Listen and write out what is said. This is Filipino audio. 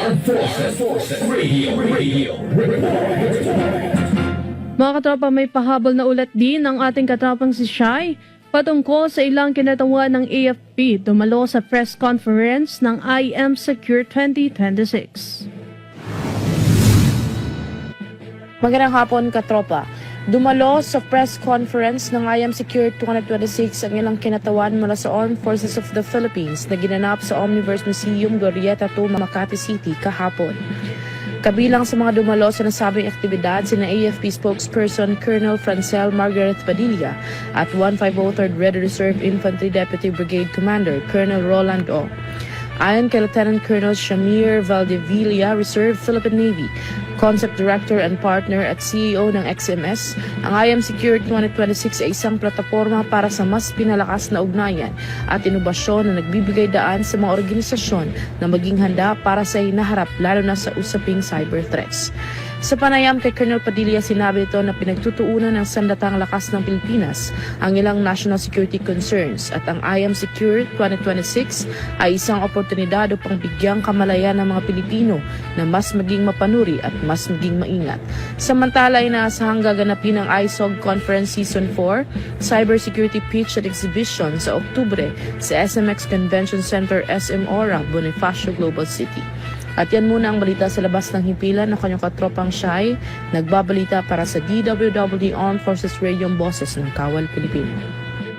Armed Forces Radio. Mga katropa, may pahabol na ulat din ang ating katropang si Shai patungkol sa ilang kinatawan ng AFP dumalo sa press conference ng IM Secure 2026. Magandang hapon, katropa. Dumalo sa press conference ng IM Secure 2026 ang ilang kinatawan mula sa Armed Forces of the Philippines na ginanap sa Omniverse Museum, Glorieta 2, Makati City kahapon. Kabilang sa mga dumalo sa nasabing aktibidad sina AFP spokesperson Colonel Francel Margaret Padilla at 150 3rd Red Reserve Infantry Deputy Brigade Commander Colonel Roland O. Ayon kay Lieutenant Colonel Shamir Valdevilla, Reserve Philippine Navy, Concept Director and Partner at CEO ng XMS, ang IM Secure 2026 ay isang plataforma para sa mas pinalakas na ugnayan at inobasyon na nagbibigay daan sa mga organisasyon na maging handa para sa hinaharap lalo na sa usaping cyber threats. Sa panayam kay Colonel Padilla, sinabi ito na pinagtutuunan ng sandatang lakas ng Pilipinas ang ilang national security concerns at ang IM Secure 2026 ay isang oportunidad upang bigyang kamalayan ng mga Pilipino na mas maging mapanuri at mas maging maingat. Samantala, inaasahang gaganapin ang ISOG Conference Season 4 Cybersecurity Pitch at Exhibition sa Oktubre sa SMX Convention Center SM Ora, Bonifacio, Global City. At yan muna ang balita sa labas ng himpilan ng kanyang katropang Shai, nagbabalita para sa DWWD Armed Forces Radio, boses ng Kawal Pilipino.